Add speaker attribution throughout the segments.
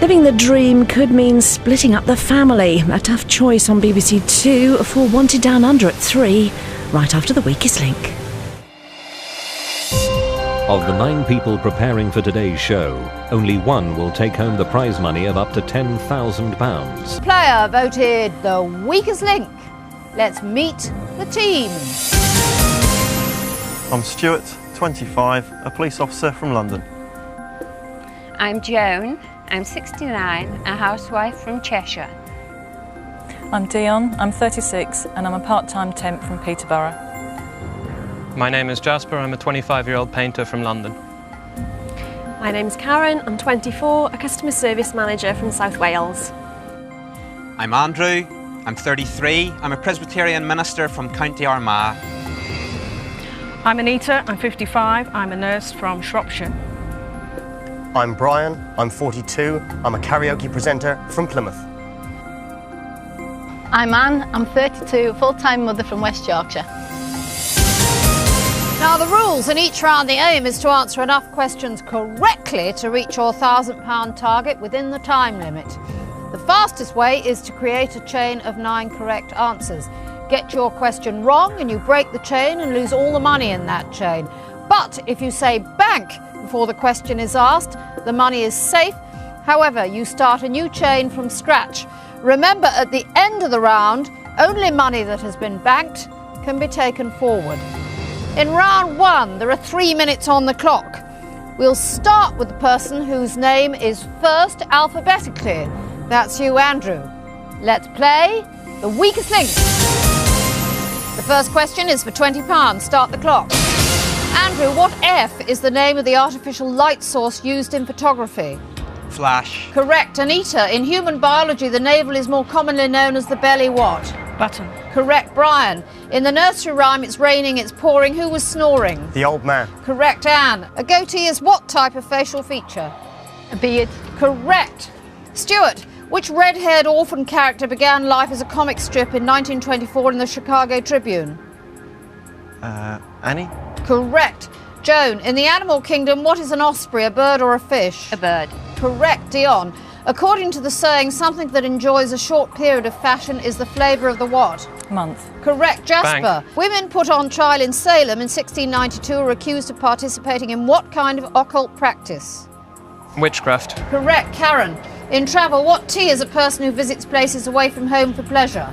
Speaker 1: Living the dream could mean splitting up the family. A tough choice on BBC Two for Wanted Down Under at 3, right after The Weakest Link.
Speaker 2: Of the 9 people preparing for today's show, only one will take home the prize money of up to £10,000.
Speaker 3: Player voted The Weakest Link. Let's meet the team.
Speaker 4: I'm Stuart, 25, a police officer from London.
Speaker 5: I'm Joan, I'm 69, a housewife from Cheshire.
Speaker 6: I'm Dion, I'm 36 and I'm a part-time temp from Peterborough.
Speaker 7: My name is Jasper, I'm a 25-year-old painter from London.
Speaker 8: My name's Karen, I'm 24, a customer service manager from South Wales.
Speaker 9: I'm Andrew, I'm 33, I'm a Presbyterian minister from County Armagh.
Speaker 10: I'm Anita, I'm 55, I'm a nurse from Shropshire.
Speaker 11: I'm Brian, I'm 42, I'm a karaoke presenter from Plymouth.
Speaker 12: I'm Anne, I'm 32, full-time mother from West Yorkshire.
Speaker 3: Now the rules in each round, the aim is to answer enough questions correctly to reach your £1,000 target within the time limit. The fastest way is to create a chain of 9 correct answers. Get your question wrong and you break the chain and lose all the money in that chain. But if you say bank before the question is asked, the money is safe. However, you start a new chain from scratch. Remember, at the end of the round, only money that has been banked can be taken forward. In round 1, there are 3 minutes on the clock. We'll start with the person whose name is first alphabetically. That's you, Andrew. Let's play The Weakest Link. The first question is for £20. Start the clock. Andrew, what F is the name of the artificial light source used in photography?
Speaker 9: Flash.
Speaker 3: Correct. Anita, in human biology, the navel is more commonly known as the belly what?
Speaker 10: Button.
Speaker 3: Correct. Brian, in the nursery rhyme, it's raining, it's pouring. Who was snoring?
Speaker 11: The old man.
Speaker 3: Correct. Anne, a goatee is what type of facial feature?
Speaker 12: A beard.
Speaker 3: Correct. Stuart, which red-haired orphan character began life as a comic strip in 1924 in the Chicago Tribune?
Speaker 4: Annie?
Speaker 3: Correct. Joan, in the animal kingdom, what is an osprey, a bird or a fish?
Speaker 5: A bird.
Speaker 3: Correct. Dion, according to the saying, something that enjoys a short period of fashion is the flavour of the what?
Speaker 6: Month.
Speaker 3: Correct. Jasper,
Speaker 7: Bank.
Speaker 3: Women put on trial in Salem in 1692 are accused of participating in what kind of occult practice?
Speaker 7: Witchcraft.
Speaker 3: Correct. Karen, in travel, what T is a person who visits places away from home for pleasure?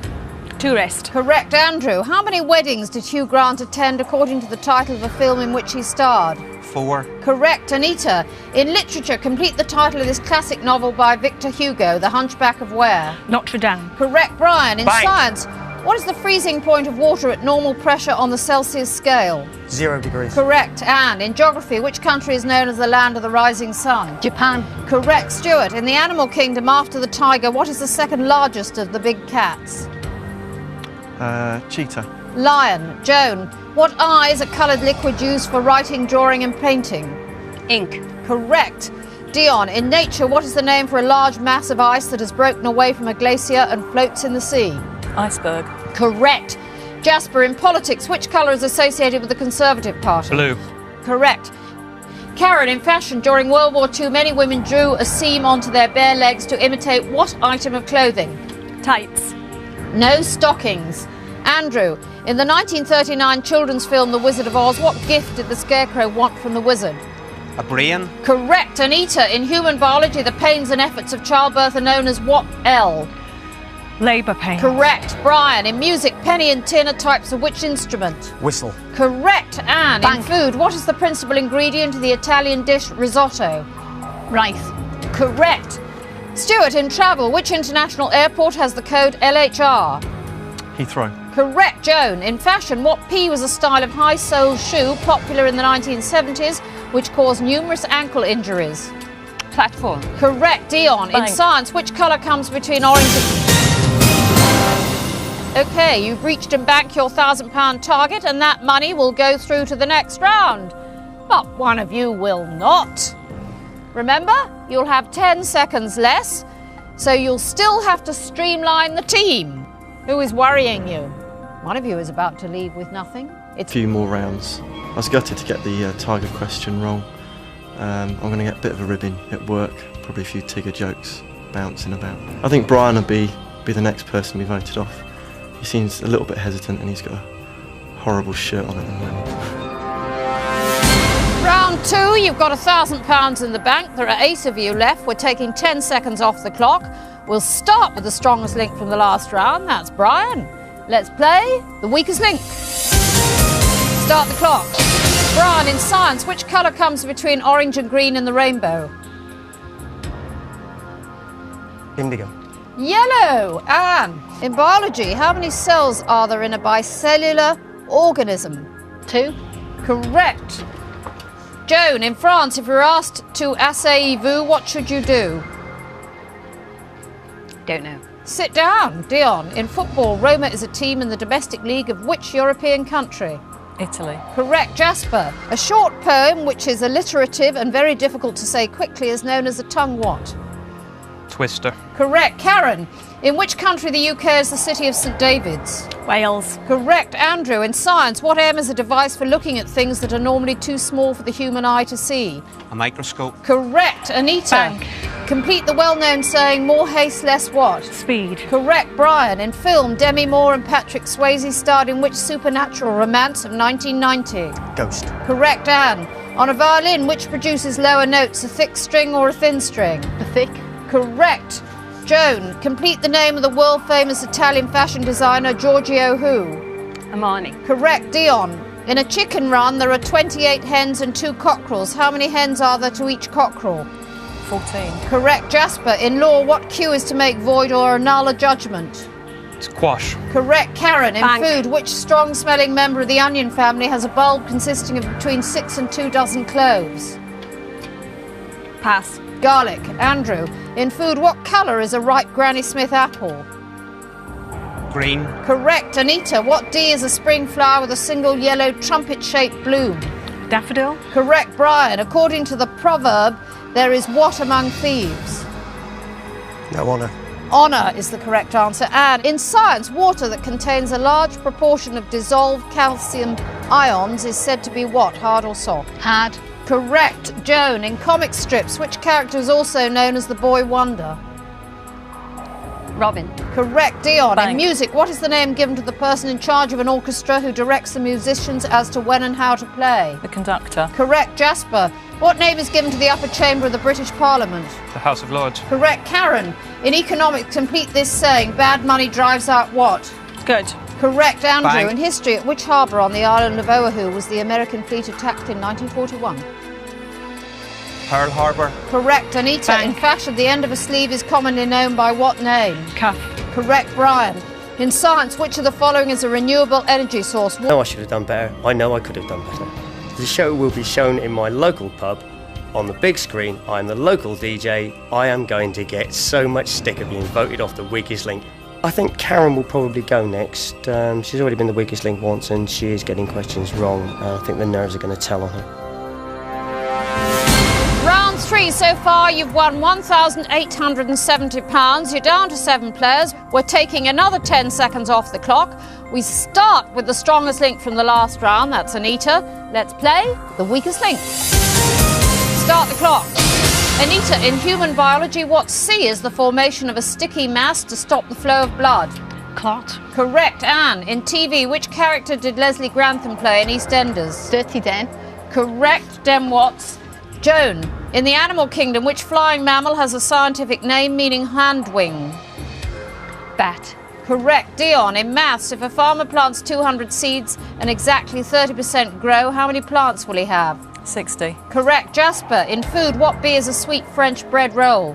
Speaker 10: Tourist.
Speaker 3: Correct. Andrew, how many weddings did Hugh Grant attend according to the title of the film in which he starred?
Speaker 9: 4.
Speaker 3: Correct. Anita, in literature, complete the title of this classic novel by Victor Hugo, The Hunchback of where?
Speaker 10: Notre Dame.
Speaker 3: Correct. Brian, in
Speaker 7: Bank.
Speaker 3: science, what is the freezing point of water at normal pressure on the Celsius scale?
Speaker 11: 0 degrees.
Speaker 3: Correct. Anne, in geography, which country is known as the land of the rising sun?
Speaker 12: Japan.
Speaker 3: Correct. Stuart, in the animal kingdom, after the tiger, what is the second largest of the big cats?
Speaker 4: Cheetah.
Speaker 3: Lion. Joan, what I is a coloured liquid used for writing, drawing and painting?
Speaker 5: Ink.
Speaker 3: Correct. Dion, in nature, what is the name for a large mass of ice that has broken away from a glacier and floats in the sea?
Speaker 6: Iceberg.
Speaker 3: Correct. Jasper, in politics, which colour is associated with the Conservative Party?
Speaker 7: Blue.
Speaker 3: Correct. Karen, in fashion, during World War II, many women drew a seam onto their bare legs to imitate what item of clothing?
Speaker 10: Tights.
Speaker 3: No stockings. Andrew, in the 1939 children's film The Wizard of Oz, what gift did the Scarecrow want from the wizard?
Speaker 9: A brain.
Speaker 3: Correct. Anita, in human biology, the pains and efforts of childbirth are known as what L?
Speaker 10: Labour pain.
Speaker 3: Correct. Brian, in music, penny and tin are types of which instrument?
Speaker 11: Whistle.
Speaker 3: Correct. Anne,
Speaker 12: Bank.
Speaker 3: in food, what is the principal ingredient of the Italian dish risotto?
Speaker 12: Rice.
Speaker 3: Correct. Stuart, in travel, which international airport has the code LHR?
Speaker 4: Heathrow.
Speaker 3: Correct. Joan, in fashion, what P was a style of high-sole shoe popular in the 1970s, which caused numerous ankle injuries?
Speaker 5: Platform.
Speaker 3: Correct. Dion, in
Speaker 6: Bank.
Speaker 3: science, which colour comes between orange and... OK, you've reached and banked your £1,000 target, and that money will go through to the next round. But one of you will not. Remember, you'll have 10 seconds less, so you'll still have to streamline the team. Who is worrying you? One of you is about to leave with nothing.
Speaker 4: A few more rounds. I was gutted to get the Tiger question wrong. I'm going to get a bit of a ribbing at work, probably a few Tigger jokes bouncing about. I think Brian will be the next person we voted off. He seems a little bit hesitant and he's got a horrible shirt on at the moment.
Speaker 3: Round 2, you've got £1,000 in the bank. There are 8 of you left. We're taking 10 seconds off the clock. We'll start with the strongest link from the last round. That's Brian. Let's play the weakest link. Start the clock. Brian, in science, which colour comes between orange and green in the rainbow?
Speaker 11: Indigo.
Speaker 3: Yellow. Anne, in biology, how many cells are there in a bicellular organism?
Speaker 12: 2.
Speaker 3: Correct. Joan, in France, if you're asked to asseyez-vous, what should you do?
Speaker 5: Don't know.
Speaker 3: Sit down. Dion, in football, Roma is a team in the domestic league of which European country?
Speaker 6: Italy.
Speaker 3: Correct. Jasper, a short poem which is alliterative and very difficult to say quickly is known as a tongue what?
Speaker 7: Twister.
Speaker 3: Correct. Karen, in which country the UK is the city of St David's?
Speaker 8: Wales.
Speaker 3: Correct. Andrew, in science, what M is a device for looking at things that are normally too small for the human eye to see?
Speaker 9: A microscope.
Speaker 3: Correct. Anita,
Speaker 10: Bank.
Speaker 3: complete the well-known saying, more haste, less what?
Speaker 10: Speed.
Speaker 3: Correct. Brian, in film, Demi Moore and Patrick Swayze starred in which supernatural romance of 1990?
Speaker 11: Ghost.
Speaker 3: Correct. Anne, on a violin, which produces lower notes, a thick string or a thin string?
Speaker 12: The thick.
Speaker 3: Correct. Joan, complete the name of the world-famous Italian fashion designer Giorgio who?
Speaker 5: Armani.
Speaker 3: Correct. Dion, in a chicken run there are 28 hens and 2 cockerels. How many hens are there to each cockerel?
Speaker 6: 14.
Speaker 3: Correct. Jasper, in law what Q is to make void or annul a judgment?
Speaker 7: It's quash.
Speaker 3: Correct. Karen, in
Speaker 8: Bank.
Speaker 3: food, which strong-smelling member of the onion family has a bulb consisting of between 6 and 2 dozen cloves?
Speaker 8: Pass.
Speaker 3: Garlic. Andrew, in food, what colour is a ripe Granny Smith apple?
Speaker 9: Green.
Speaker 3: Correct. Anita, what D is a spring flower with a single yellow trumpet-shaped bloom?
Speaker 10: Daffodil.
Speaker 3: Correct. Brian, according to the proverb, there is what among thieves?
Speaker 11: No honour.
Speaker 3: Honour is the correct answer. And in science, water that contains a large proportion of dissolved calcium ions is said to be what, hard or soft?
Speaker 12: Hard.
Speaker 3: Correct. Joan, in comic strips, which character is also known as the Boy Wonder?
Speaker 5: Robin.
Speaker 3: Correct. Dion, in
Speaker 6: Bank.
Speaker 3: music, what is the name given to the person in charge of an orchestra who directs the musicians as to when and how to play?
Speaker 6: The conductor.
Speaker 3: Correct. Jasper, what name is given to the upper chamber of the British Parliament?
Speaker 7: The House of Lords.
Speaker 3: Correct. Karen, in economics, complete this saying, bad money drives out what?
Speaker 10: Good.
Speaker 3: Correct. Andrew,
Speaker 9: Bank.
Speaker 3: in history, at which harbour on the island of Oahu was the American fleet attacked in 1941?
Speaker 9: Pearl Harbor.
Speaker 3: Correct. Anita,
Speaker 10: Bank.
Speaker 3: in fashion, the end of a sleeve is commonly known by what name?
Speaker 10: Cuff.
Speaker 3: Correct. Brian, in science, which of the following is a renewable energy source?
Speaker 11: I know I should have done better. I know I could have done better. The show will be shown in my local pub on the big screen. I'm the local DJ. I am going to get so much stick of being voted off the weakest link. I think Karen will probably go next. She's already been the weakest link once and she is getting questions wrong. I think the nerves are going to tell on her.
Speaker 3: Round 3 so far, you've won £1,870. You're down to 7 players. We're taking another 10 seconds off the clock. We start with the strongest link from the last round. That's Anita. Let's play the weakest link. Start the clock. Anita, in human biology, what C is the formation of a sticky mass to stop the flow of blood?
Speaker 10: Clot.
Speaker 3: Correct. Anne, in TV, which character did Leslie Grantham play in EastEnders?
Speaker 12: Dirty Den.
Speaker 3: Correct. Dem Watts. Joan, in the animal kingdom, which flying mammal has a scientific name meaning hand wing?
Speaker 5: Bat.
Speaker 3: Correct. Dion, in maths, if a farmer plants 200 seeds and exactly 30% grow, how many plants will he have?
Speaker 6: 60.
Speaker 3: Correct. Jasper, in food, what B is a sweet French bread roll?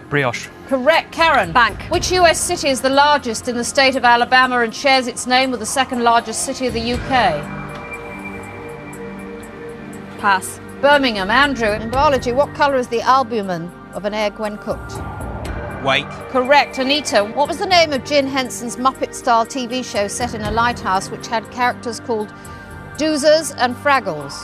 Speaker 7: Brioche.
Speaker 3: Correct. Karen,
Speaker 8: Bank.
Speaker 3: which US city is the largest in the state of Alabama and shares its name with the second largest city of the UK?
Speaker 8: Pass.
Speaker 3: Birmingham. Andrew, in biology, what colour is the albumin of an egg when cooked?
Speaker 9: White.
Speaker 3: Correct. Anita, what was the name of Jim Henson's Muppet-style TV show set in a lighthouse which had characters called Doozers and Fraggles?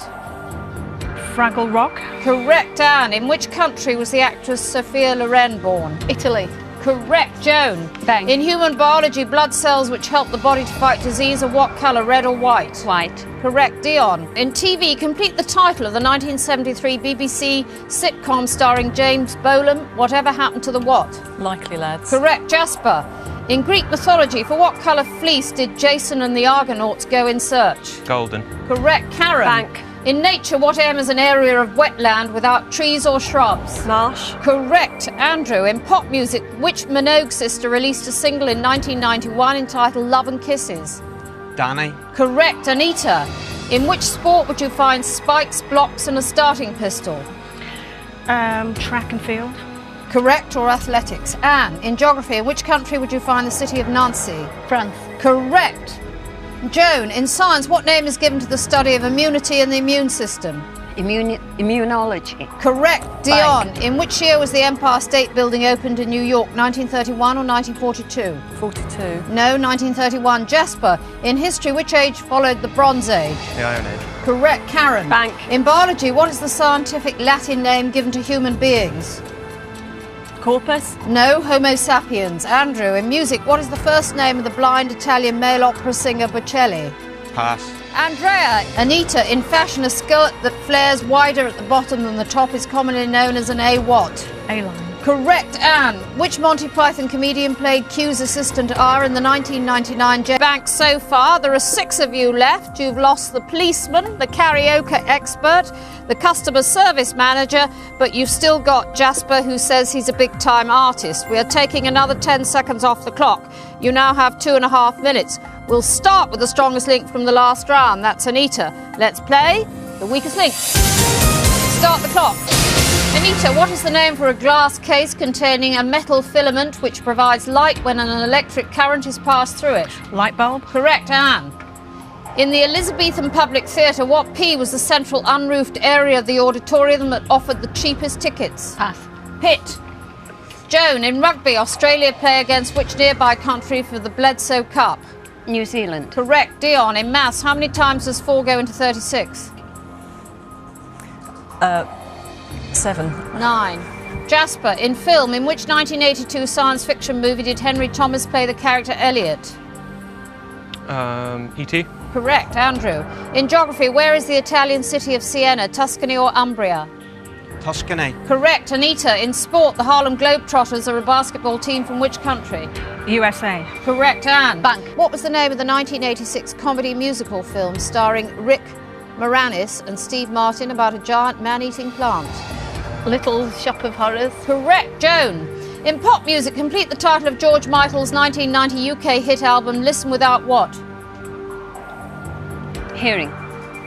Speaker 10: Fraggle Rock.
Speaker 3: Correct. Anne, in which country was the actress Sophia Loren born?
Speaker 12: Italy.
Speaker 3: Correct. Joan.
Speaker 5: Bang.
Speaker 3: In human biology, blood cells which help the body to fight disease are what colour, red or white?
Speaker 5: White.
Speaker 3: Correct. Dion. In TV, complete the title of the 1973 BBC sitcom starring James Bolam, Whatever Happened to the What?
Speaker 6: Likely Lads.
Speaker 3: Correct. Jasper. In Greek mythology, for what colour fleece did Jason and the Argonauts go in search?
Speaker 7: Golden.
Speaker 3: Correct. Karen.
Speaker 5: Bank.
Speaker 3: In nature, what M is an area of wetland without trees or shrubs?
Speaker 8: Marsh.
Speaker 3: Correct. Andrew. In pop music, which Minogue sister released a single in 1991 entitled Love and Kisses?
Speaker 9: Danny.
Speaker 3: Correct. Anita. In which sport would you find spikes, blocks and a starting pistol?
Speaker 10: Track and field.
Speaker 3: Correct. Or athletics? Anne. In geography, in which country would you find the city of Nancy?
Speaker 12: France.
Speaker 3: Correct. Joan. In science, what name is given to the study of immunity and the immune system?
Speaker 5: Immunology.
Speaker 3: Correct. Dion. In which year was the Empire State Building opened in New York, 1931 or 1942?
Speaker 6: 42.
Speaker 3: No, 1931. Jasper. In history, which age followed the Bronze Age?
Speaker 7: The Iron Age.
Speaker 3: Correct. Karen.
Speaker 8: Bank.
Speaker 3: In biology, what is the scientific Latin name given to human beings?
Speaker 8: Corpus.
Speaker 3: No, Homo sapiens. Andrew. In music, what is the first name of the blind Italian male opera singer Bocelli?
Speaker 9: Pass.
Speaker 3: Andrea. Anita. In fashion, a skirt that flares wider at the bottom than the top is commonly known as an A what?
Speaker 10: A-line.
Speaker 3: Correct. Anne. Which Monty Python comedian played Q's assistant R in the 1999 Bank so far? There are 6 of you left. You've lost the policeman, the karaoke expert, the customer service manager, but you've still got Jasper, who says he's a big-time artist. We are taking another 10 seconds off the clock. You now have 2.5 minutes. We'll start with the strongest link from the last round. That's Anita. Let's play the weakest link. Start the clock. Anita, what is the name for a glass case containing a metal filament which provides light when an electric current is passed through it?
Speaker 10: Light bulb.
Speaker 3: Correct. Anne. In the Elizabethan Public Theatre, what P was the central unroofed area of the auditorium that offered the cheapest tickets?
Speaker 12: Pass.
Speaker 3: Pit. Joan. In rugby, Australia play against which nearby country for the Bledsoe Cup?
Speaker 5: New Zealand.
Speaker 3: Correct. Dion. In maths, how many times does 4 go into 36?
Speaker 6: 7.
Speaker 3: 9. Jasper. In film, in which 1982 science fiction movie did Henry Thomas play the character Elliot?
Speaker 7: E.T.
Speaker 3: Correct. Andrew. In geography, where is the Italian city of Siena, Tuscany or Umbria?
Speaker 9: Tuscany.
Speaker 3: Correct. Anita. In sport, the Harlem Globetrotters are a basketball team from which country?
Speaker 10: USA.
Speaker 3: Correct. Anne.
Speaker 12: Bank.
Speaker 3: What was the name of the 1986 comedy musical film starring Rick Moranis and Steve Martin about a giant man-eating plant?
Speaker 12: Little Shop of Horrors.
Speaker 3: Correct. Joan. In pop music, complete the title of George Michael's 1990 UK hit album Listen Without what?
Speaker 5: Hearing.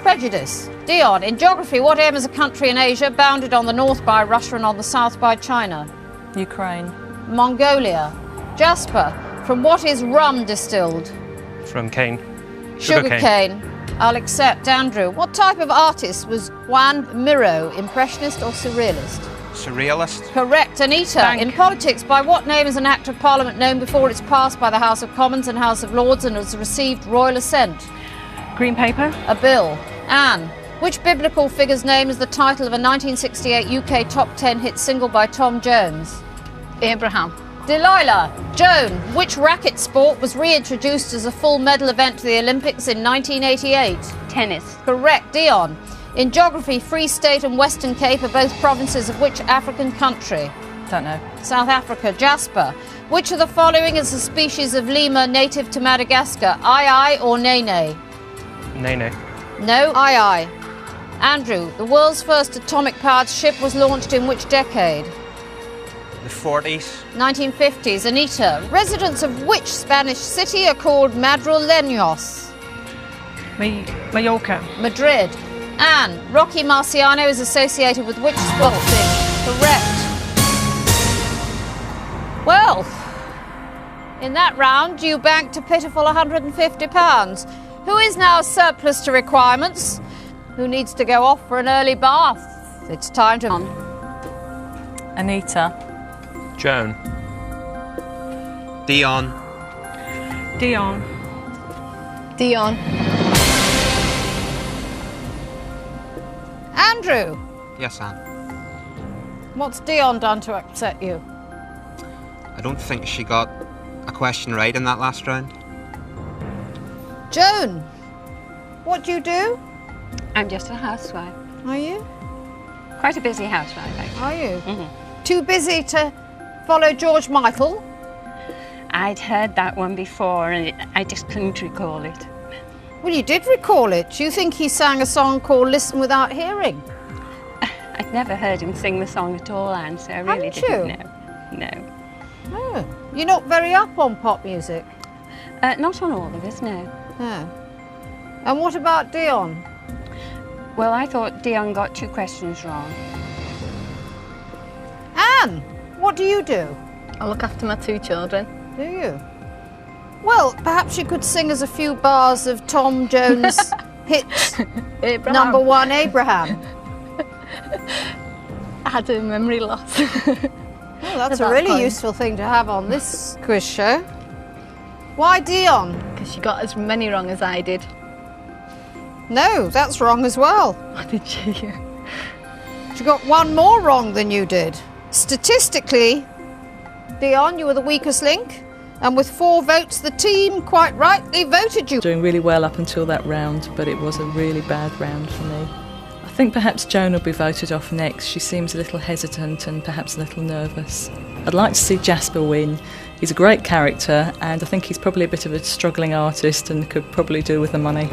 Speaker 3: Prejudice. Dion. In geography, what M is a country in Asia bounded on the north by Russia and on the south by China?
Speaker 6: Ukraine.
Speaker 3: Mongolia. Jasper. From what is rum distilled?
Speaker 7: From cane.
Speaker 3: Sugar cane. I'll accept. Andrew. What type of artist was Juan Miro, Impressionist or Surrealist?
Speaker 9: Surrealist.
Speaker 3: Correct. Anita.
Speaker 10: Bank.
Speaker 3: In politics, by what name is an Act of Parliament known before it's passed by the House of Commons and House of Lords and has received royal assent?
Speaker 10: Green paper.
Speaker 3: A bill. Anne. Which biblical figure's name is the title of a 1968 UK top 10 hit single by Tom Jones?
Speaker 12: Abraham.
Speaker 3: Delilah. Joan. Which racket sport was reintroduced as a full medal event to the Olympics in 1988?
Speaker 5: Tennis.
Speaker 3: Correct. Dion. In geography, Free State and Western Cape are both provinces of which African country?
Speaker 6: Don't know.
Speaker 3: South Africa. Jasper. Which of the following is a species of lemur native to Madagascar? Ai or Nene?
Speaker 7: Nene.
Speaker 3: No. Ai. Andrew. The world's first atomic-powered ship was launched in which decade?
Speaker 9: The 40s.
Speaker 3: 1950s. Anita. Residents of which Spanish city are called madrileños?
Speaker 10: Mallorca.
Speaker 3: Madrid. Anne. Rocky Marciano is associated with which sport? Correct. Well, in that round you banked a pitiful £150. Who is now surplus to requirements? Who needs to go off for an early bath? It's time to...
Speaker 6: Anita.
Speaker 7: Joan.
Speaker 9: Dion.
Speaker 10: Dion.
Speaker 12: Dion.
Speaker 3: Andrew.
Speaker 9: Yes, Anne.
Speaker 3: What's Dion done to upset you?
Speaker 9: I don't think she got a question right in that last round.
Speaker 3: Joan, what do you do?
Speaker 5: I'm just a housewife.
Speaker 3: Are you?
Speaker 5: Quite a busy housewife, actually.
Speaker 3: Are you?
Speaker 5: Mm-hmm.
Speaker 3: Too busy to follow George Michael?
Speaker 5: I'd heard that one before and I just couldn't recall it.
Speaker 3: Well, you did recall it. Do you think he sang a song called Listen Without Hearing?
Speaker 5: I'd never heard him sing the song at all, Anne, so I really didn't know. No.
Speaker 3: Oh, you're not very up on pop music?
Speaker 5: Not on all of us, no.
Speaker 3: No. And what about Dion?
Speaker 5: Well, I thought Dion got 2 questions wrong.
Speaker 3: Anne, what do you do?
Speaker 12: I look after my 2 children.
Speaker 3: Do you? Well, perhaps you could sing us a few bars of Tom Jones' hit number 1, Abraham.
Speaker 12: I had a memory loss.
Speaker 3: Well, that's a really useful thing to have on this quiz show. Why Dion?
Speaker 12: Because she got as many wrong as I did.
Speaker 3: No, that's wrong as well.
Speaker 12: What did she?
Speaker 3: She got 1 more wrong than you did. Statistically, Dion, you were the weakest link, and with 4 votes, the team quite rightly voted you.
Speaker 6: Doing really well up until that round, but it was a really bad round for me. I think perhaps Joan will be voted off next. She seems a little hesitant and perhaps a little nervous. I'd like to see Jasper win. He's a great character, and I think he's probably a bit of a struggling artist and could probably do with the money.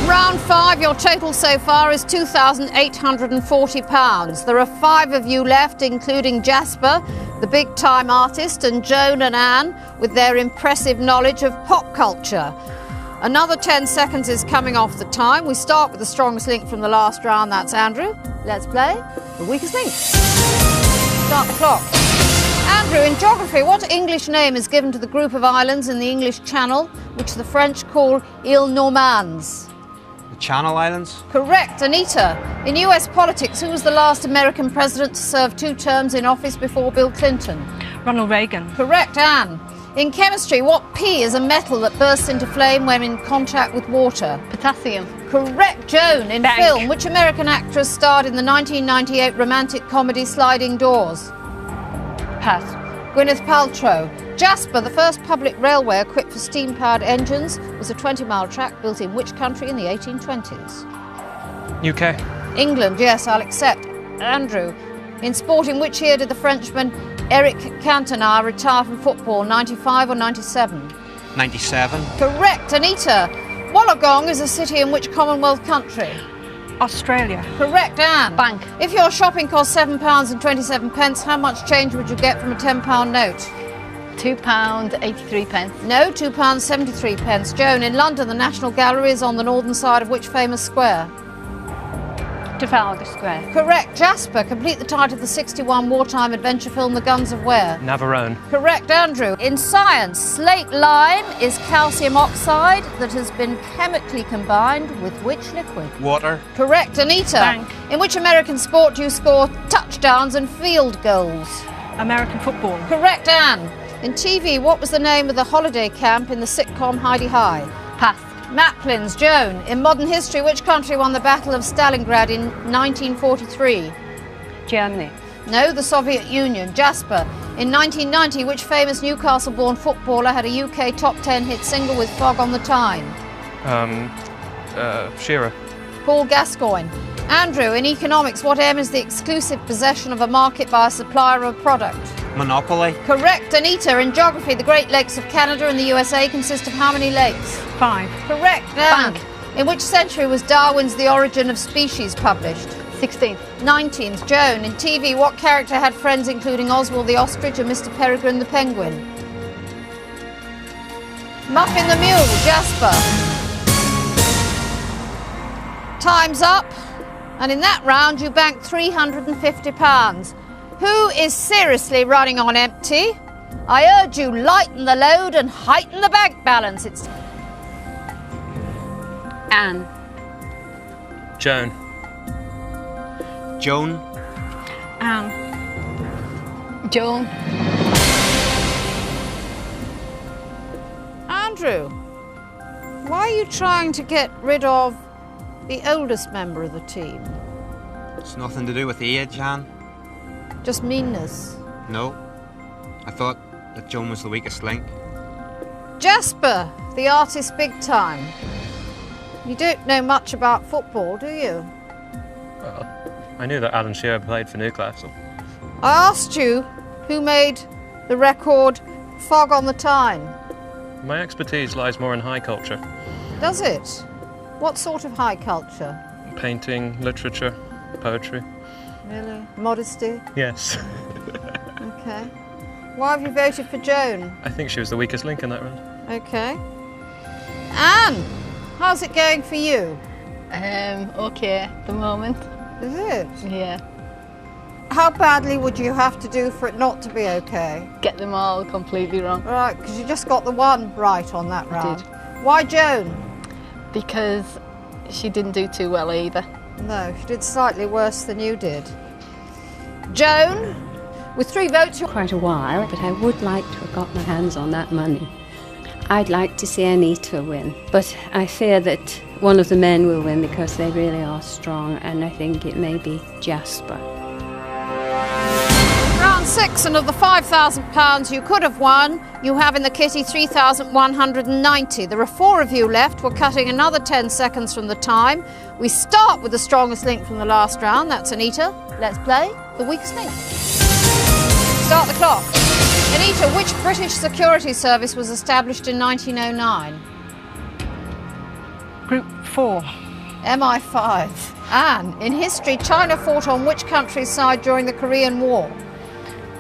Speaker 3: Round 5, your total so far is £2,840. There are 5 of you left, including Jasper, the big-time artist, and Joan and Anne, with their impressive knowledge of pop culture. Another 10 seconds is coming off the time. We start with the strongest link from the last round, that's Andrew. Let's play the weakest link. Start the clock. Andrew, in geography, what English name is given to the group of islands in the English Channel, which the French call Îles Normandes?
Speaker 9: The Channel Islands?
Speaker 3: Correct. Anita, in US politics, who was the last American president to serve 2 terms in office before Bill Clinton?
Speaker 10: Ronald Reagan.
Speaker 3: Correct. Anne, in chemistry, what P is a metal that bursts into flame when in contact with water?
Speaker 12: Potassium.
Speaker 3: Correct. Joan, in film, which American actress starred in the 1998 romantic comedy Sliding Doors?
Speaker 5: Pass.
Speaker 3: Gwyneth Paltrow. Jasper, the first public railway equipped for steam-powered engines, was a 20-mile track built in which country in the 1820s?
Speaker 7: UK.
Speaker 3: England, yes, I'll accept. Andrew, in sport, in which year did the Frenchman Eric Cantona retire from football, 95 or 97?
Speaker 9: 97.
Speaker 3: Correct. Anita, Wollongong is a city in which Commonwealth country?
Speaker 10: Australia.
Speaker 3: Correct. Anne.
Speaker 12: Bank.
Speaker 3: If your shopping cost £7.27, how much change would you get from a £10 note?
Speaker 12: £2.83.
Speaker 3: No, £2.73. Joan, in London, the National Gallery is on the northern side of which famous square?
Speaker 5: Trafalgar Square.
Speaker 3: Correct. Jasper, complete the title of the 61 wartime adventure film The Guns of Where?
Speaker 7: Navarone.
Speaker 3: Correct. Andrew, in science, slate lime is calcium oxide that has been chemically combined with which liquid?
Speaker 9: Water.
Speaker 3: Correct. Anita,
Speaker 10: Bank.
Speaker 3: in which American sport do you score touchdowns and field goals?
Speaker 10: American football.
Speaker 3: Correct. Anne, in TV, what was the name of the holiday camp in the sitcom Heidi High?
Speaker 12: Pass.
Speaker 3: Maplins. Joan, in modern history, which country won the Battle of Stalingrad in 1943?
Speaker 5: Germany.
Speaker 3: No, the Soviet Union. Jasper, in 1990, which famous Newcastle-born footballer had a UK top 10 hit single with Fog on the Tyne?
Speaker 7: Shearer.
Speaker 3: Paul Gascoigne. Andrew, in economics, what M is the exclusive possession of a market by a supplier of a product?
Speaker 9: Monopoly.
Speaker 3: Correct. Anita, in geography, the Great Lakes of Canada and the USA consist of how many lakes?
Speaker 10: 5.
Speaker 3: Correct. Anne, in which century was Darwin's The Origin of Species published?
Speaker 12: 16th.
Speaker 3: 19th. Joan, in TV, what character had friends including Oswald the Ostrich and Mr. Peregrine the Penguin? Muffin the Mule. Jasper. Time's up. And in that round, you banked £350. Who is seriously running on empty? I urge you, lighten the load and heighten the bank balance. It's
Speaker 5: Anne.
Speaker 7: Joan.
Speaker 9: Joan.
Speaker 10: Anne.
Speaker 12: Joan.
Speaker 3: Andrew, why are you trying to get rid of the oldest member of the team?
Speaker 9: It's nothing to do with age, Anne.
Speaker 3: Just meanness.
Speaker 9: No. I thought that Joan was the weakest link.
Speaker 3: Jasper, the artist big time. You don't know much about football, do you?
Speaker 7: Well, I knew that Alan Shearer played for Newcastle.
Speaker 3: I asked you who made the record Fog on the Tyne.
Speaker 7: My expertise lies more in high culture.
Speaker 3: Does it? What sort of high culture?
Speaker 7: Painting, literature, poetry.
Speaker 3: Really? Modesty?
Speaker 7: Yes.
Speaker 3: Okay. Why have you voted for Joan?
Speaker 7: I think she was the weakest link in that round.
Speaker 3: Okay. Anne, how's it going for you?
Speaker 12: Okay at the moment.
Speaker 3: Is it?
Speaker 12: Yeah.
Speaker 3: How badly would you have to do for it not to be okay?
Speaker 12: Get them all completely wrong.
Speaker 3: Right, because you just got the one right on that round.
Speaker 12: did.
Speaker 3: Why Joan?
Speaker 12: Because she didn't do too well either.
Speaker 3: No, she did slightly worse than you did. Joan, with 3 votes...
Speaker 5: Quite a while, but I would like to have got my hands on that money. I'd like to see Anita win, but I fear that one of the men will win because they really are strong, and I think it may be Jasper.
Speaker 3: Round 6, and of the £5,000 you could have won, you have in the kitty 3,190. There are 4 of you left. We're cutting another 10 seconds from the time. We start with the strongest link from the last round. That's Anita. Let's play the weakest link. Start the clock. Anita, which British security service was established in 1909?
Speaker 10: Group 4.
Speaker 3: MI5. Anne, in history, China fought on which country's side during the Korean War?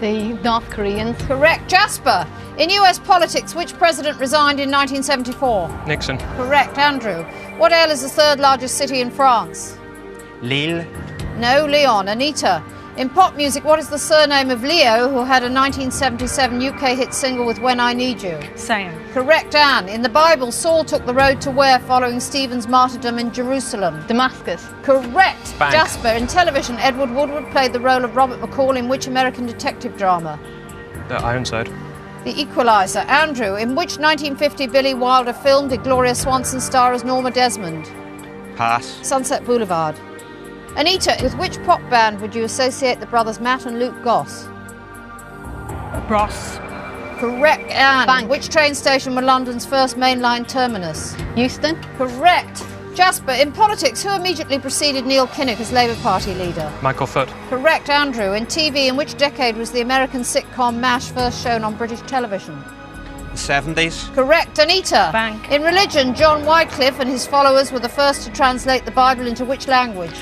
Speaker 12: The North Koreans.
Speaker 3: Correct. Jasper, in US politics, which president resigned in 1974?
Speaker 7: Nixon.
Speaker 3: Correct. Andrew, what ale is the 3rd largest city in France?
Speaker 9: Lille.
Speaker 3: No, Lyon. Anita, in pop music, what is the surname of Leo, who had a 1977 UK hit single with When I Need You?
Speaker 10: Sam.
Speaker 3: Correct. Anne, in the Bible, Saul took the road to where following Stephen's martyrdom in Jerusalem?
Speaker 12: Damascus.
Speaker 3: Correct.
Speaker 7: Bank.
Speaker 3: Jasper, in television, Edward Woodward played the role of Robert McCall in which American detective drama?
Speaker 7: The Ironside.
Speaker 3: The Equalizer. Andrew, in which 1950 Billy Wilder film did Gloria Swanson star as Norma Desmond?
Speaker 9: Pass.
Speaker 3: Sunset Boulevard. Anita, with which pop band would you associate the brothers Matt and Luke Goss?
Speaker 10: Ross.
Speaker 3: Correct. Anne,
Speaker 12: Bank.
Speaker 3: which train station were London's first mainline terminus?
Speaker 12: Euston.
Speaker 3: Correct. Jasper, in politics, who immediately preceded Neil Kinnock as Labour Party leader?
Speaker 7: Michael Foot.
Speaker 3: Correct. Andrew, in TV, in which decade was the American sitcom MASH first shown on British television?
Speaker 9: The 70s.
Speaker 3: Correct. Anita,
Speaker 10: Bank.
Speaker 3: in religion, John Wycliffe and his followers were the first to translate the Bible into which language?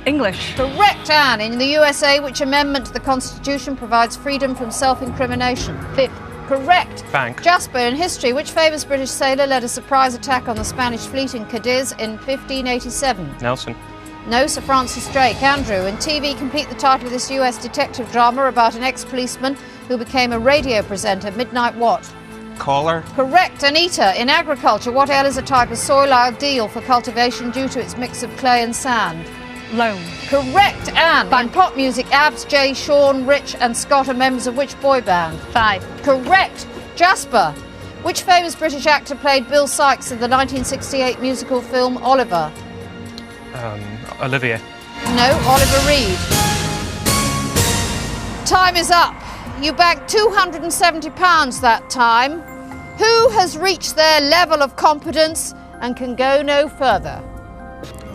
Speaker 10: English.
Speaker 3: Correct. Anne, in the USA, which amendment to the Constitution provides freedom from self-incrimination?
Speaker 12: 5th.
Speaker 3: Correct.
Speaker 7: Bank.
Speaker 3: Jasper, in history, which famous British sailor led a surprise attack on the Spanish fleet in Cadiz in 1587?
Speaker 7: Nelson.
Speaker 3: No, Sir Francis Drake. Andrew, in TV, complete the title of this US detective drama about an ex-policeman who became a radio presenter. Midnight what?
Speaker 9: Caller.
Speaker 3: Correct. Anita, in agriculture, what ale is a type of soil ideal for cultivation due to its mix of clay and sand?
Speaker 10: Loam.
Speaker 3: Correct. Anne, in pop music, Abs, Jay, Sean, Rich and Scott are members of which boy band?
Speaker 12: 5.
Speaker 3: Correct. Jasper, which famous British actor played Bill Sikes in the 1968 musical film Oliver?
Speaker 7: Olivier.
Speaker 3: No, Oliver Reed. Time is up. You bagged £270 that time. Who has reached their level of competence and can go no further?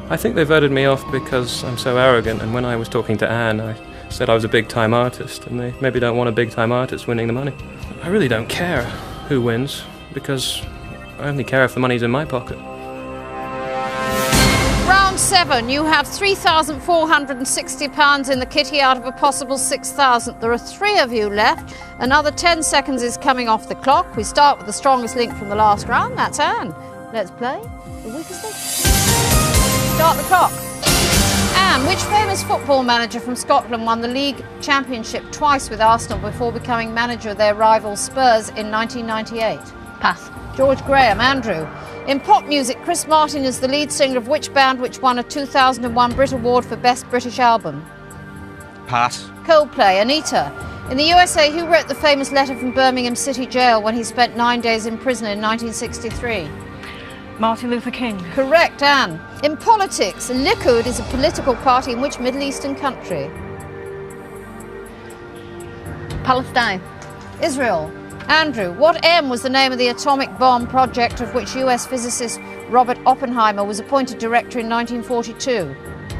Speaker 13: I think they voted me off because I'm so arrogant, and when I was talking to Anne, I said I was a big-time artist, and they maybe don't want a big-time artist winning the money. I really don't care who wins, because I only care if the money's in my pocket.
Speaker 3: Round 7, you have £3,460 in the kitty out of a possible 6,000. There are 3 of you left. Another 10 seconds is coming off the clock. We start with the strongest link from the last round. That's Anne. Let's play the weakest link. Start the clock. Anne, which famous football manager from Scotland won the league championship twice with Arsenal before becoming manager of their rival Spurs in 1998?
Speaker 12: Pass.
Speaker 3: George Graham. Andrew, in pop music, Chris Martin is the lead singer of which band which won a 2001 Brit Award for Best British Album?
Speaker 9: Pass.
Speaker 3: Coldplay. Anita, in the USA, who wrote the famous letter from Birmingham City Jail when he spent 9 days in prison in 1963?
Speaker 10: Martin Luther King.
Speaker 3: Correct. Anne, in politics, Likud is a political party in which Middle Eastern country?
Speaker 12: Palestine.
Speaker 3: Israel. Andrew, what M was the name of the atomic bomb project of which US physicist Robert Oppenheimer was appointed director in 1942?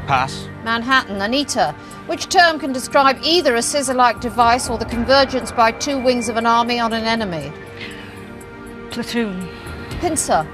Speaker 9: Pass.
Speaker 3: Manhattan. Anita, which term can describe either a scissor-like device or the convergence by two wings of an army on an enemy?
Speaker 10: Platoon.
Speaker 3: Pincer.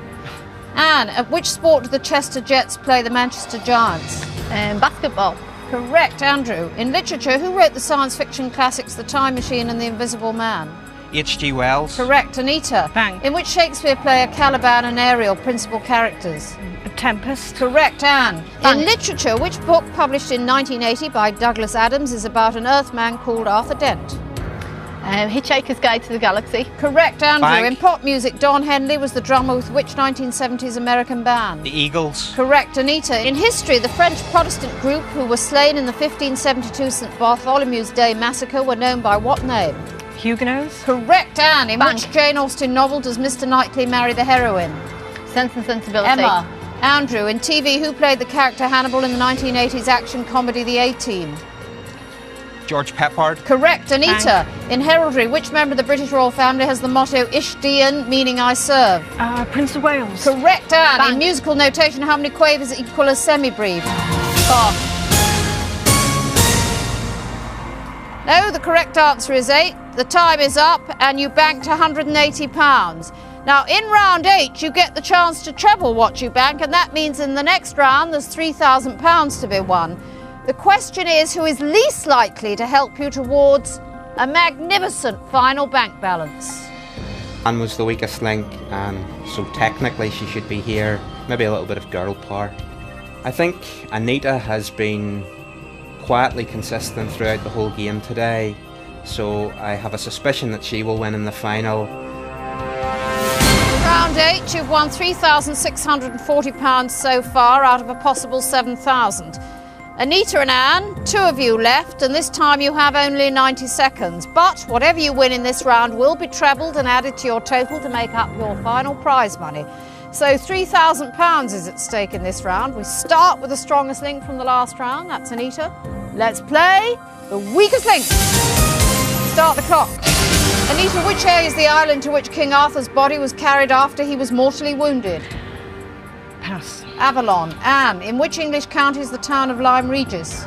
Speaker 3: Anne, at which sport do the Chester Jets play the Manchester Giants?
Speaker 12: Basketball.
Speaker 3: Correct, Andrew. In literature, who wrote the science fiction classics The Time Machine and The Invisible Man?
Speaker 9: H.G. Wells.
Speaker 3: Correct, Anita.
Speaker 10: Bang.
Speaker 3: In which Shakespeare play are Caliban and Ariel principal characters?
Speaker 10: A Tempest.
Speaker 3: Correct, Anne.
Speaker 12: Bang.
Speaker 3: In literature, which book published in 1980 by Douglas Adams is about an Earthman called Arthur Dent?
Speaker 12: Hitchhiker's Guide to the Galaxy.
Speaker 3: Correct, Andrew.
Speaker 9: Bang.
Speaker 3: In pop music, Don Henley was the drummer with which 1970s American band?
Speaker 9: The Eagles.
Speaker 3: Correct, Anita. In history, the French Protestant group who were slain in the 1572 St. Bartholomew's Day massacre were known by what name?
Speaker 10: Huguenots.
Speaker 3: Correct, Anne. In
Speaker 12: Bang.
Speaker 3: which Jane Austen novel does Mr. Knightley marry the heroine?
Speaker 12: Sense and Sensibility.
Speaker 3: Emma. Andrew. In TV, who played the character Hannibal in the 1980s action comedy The A-Team?
Speaker 9: George Peppard.
Speaker 3: Correct, Anita. In heraldry, which member of the British royal family has the motto Ish Dian, meaning I serve?
Speaker 10: Prince of Wales.
Speaker 3: Correct, Anne.
Speaker 12: Bang.
Speaker 3: In musical notation, how many quavers equal a semi-brief?
Speaker 12: 4.
Speaker 3: No, the correct answer is 8. The time is up and you banked £180. Now, in round 8, you get the chance to treble what you bank, and that means in the next round there's £3,000 to be won. The question is, who is least likely to help you towards a magnificent final bank balance?
Speaker 9: Anne was the weakest link, and so technically she should be here. Maybe a little bit of girl power. I think Anita has been quietly consistent throughout the whole game today, so I have a suspicion that she will win in the final.
Speaker 3: Round 8, you've won £3,640 so far out of a possible £7,000. Anita and Anne, 2 of you left, and this time you have only 90 seconds. But whatever you win in this round will be trebled and added to your total to make up your final prize money. So £3,000 is at stake in this round. We start with the strongest link from the last round. That's Anita. Let's play the weakest link. Start the clock. Anita, which area is the island to which King Arthur's body was carried after he was mortally wounded?
Speaker 10: Pass.
Speaker 3: Avalon. Anne, in which English county is the town of Lyme Regis?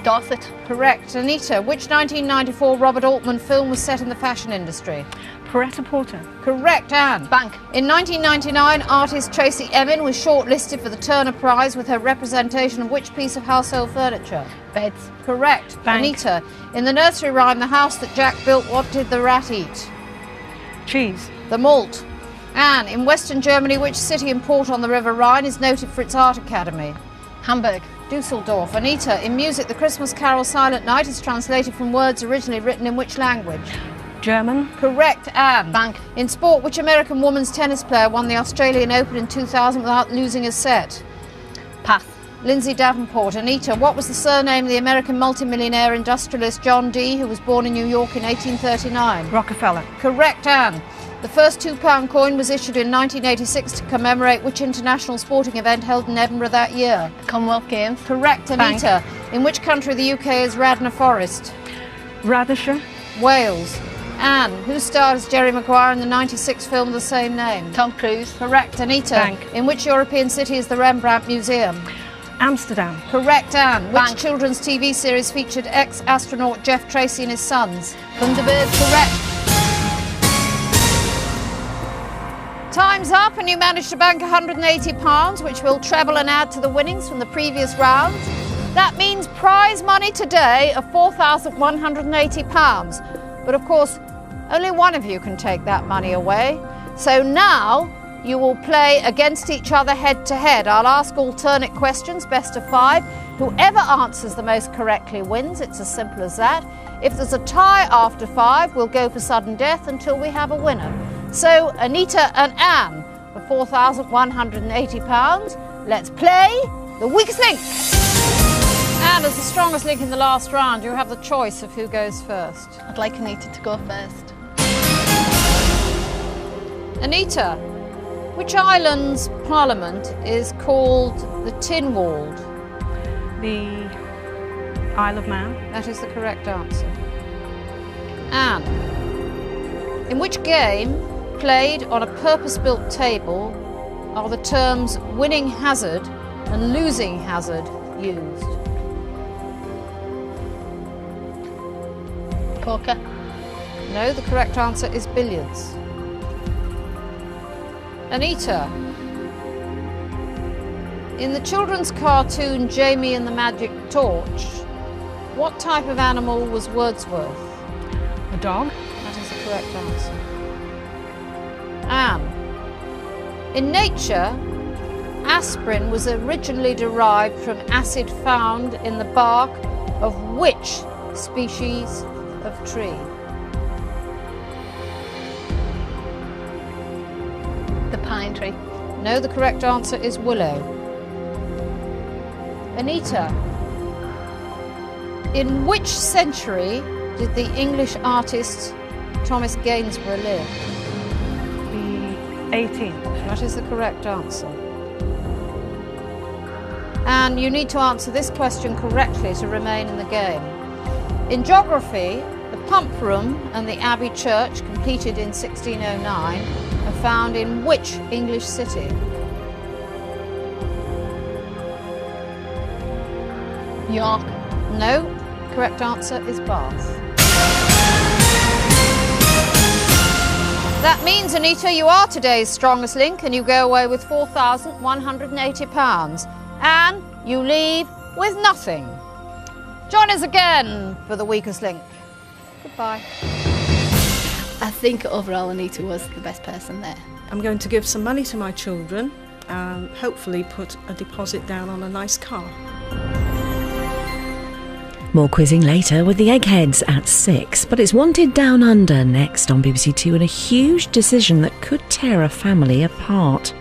Speaker 12: Dorset.
Speaker 3: Correct. Anita, which 1994 Robert Altman film was set in the fashion industry?
Speaker 10: Pret-a-Porter.
Speaker 3: Correct, Anne.
Speaker 12: Bank.
Speaker 3: In 1999, artist Tracy Emin was shortlisted for the Turner Prize with her representation of which piece of household furniture?
Speaker 12: Beds.
Speaker 3: Correct.
Speaker 10: Bank.
Speaker 3: Anita, in the nursery rhyme The House That Jack Built, what did the rat eat?
Speaker 10: Cheese.
Speaker 3: The malt. Anne, in Western Germany, which city and port on the River Rhine is noted for its art academy?
Speaker 12: Hamburg.
Speaker 3: Dusseldorf. Anita, in music, the Christmas carol Silent Night is translated from words originally written in which language?
Speaker 10: German.
Speaker 3: Correct, Anne.
Speaker 12: Bank.
Speaker 3: In sport, which American women's tennis player won the Australian Open in 2000 without losing a set?
Speaker 12: Pass.
Speaker 3: Lindsay Davenport. Anita, what was the surname of the American multimillionaire industrialist John Dee, who was born in New York in 1839?
Speaker 10: Rockefeller.
Speaker 3: Correct, Anne. The first £2 coin was issued in 1986 to commemorate which international sporting event held in Edinburgh that year?
Speaker 12: Commonwealth Games.
Speaker 3: Correct, Anita. In which country of the UK is Radnor Forest?
Speaker 10: Radisher.
Speaker 3: Wales. Anne, who starred as Jerry Maguire in the 96 film of the same name?
Speaker 12: Tom Cruise.
Speaker 3: Correct, Anita.
Speaker 10: Bank.
Speaker 3: In which European city is the Rembrandt Museum?
Speaker 10: Amsterdam.
Speaker 3: Correct, Anne.
Speaker 12: Bank.
Speaker 3: Which children's TV series featured ex-astronaut Jeff Tracy and his sons?
Speaker 12: Thunderbirds.
Speaker 3: Correct. Time's up and you managed to bank £180, which will treble and add to the winnings from the previous round. That means prize money today of £4,180. But of course, only one of you can take that money away. So now you will play against each other head to head. I'll ask alternate questions, best of 5. Whoever answers the most correctly wins. It's as simple as that. If there's a tie after 5, we'll go for sudden death until we have a winner. So Anita and Anne for £4,180. Let's play the weakest link. And as the strongest link in the last round, you have the choice of who goes first.
Speaker 12: I'd like Anita to go first.
Speaker 3: Anita, which island's parliament is called the Tynwald?
Speaker 10: The Isle of Man.
Speaker 3: That is the correct answer. Anne, in which game played on a purpose-built table are the terms winning hazard and losing hazard used?
Speaker 12: Poker.
Speaker 3: No, the correct answer is billiards. Anita, in the children's cartoon Jamie and the Magic Torch, what type of animal was Wordsworth?
Speaker 10: A dog.
Speaker 3: That is the correct answer. Anne, in nature, aspirin was originally derived from acid found in the bark of which species of tree?
Speaker 12: The pine tree.
Speaker 3: No, the correct answer is willow. Anita, in which century did the English artist Thomas Gainsborough live?
Speaker 10: The 18th.
Speaker 3: That is the correct answer. And you need to answer this question correctly to remain in the game. In geography, the Pump Room and the Abbey Church, completed in 1609, are found in which English city?
Speaker 12: York.
Speaker 3: No, correct answer is Bath. That means, Anita, you are today's strongest link and you go away with £4,180. And you leave with nothing. Join us again for the weakest link. Goodbye.
Speaker 12: I think overall Anita was the best person there.
Speaker 10: I'm going to give some money to my children and hopefully put a deposit down on a nice car.
Speaker 1: More quizzing later with the Eggheads at 6, but it's Wanted Down Under next on BBC Two, and a huge decision that could tear a family apart.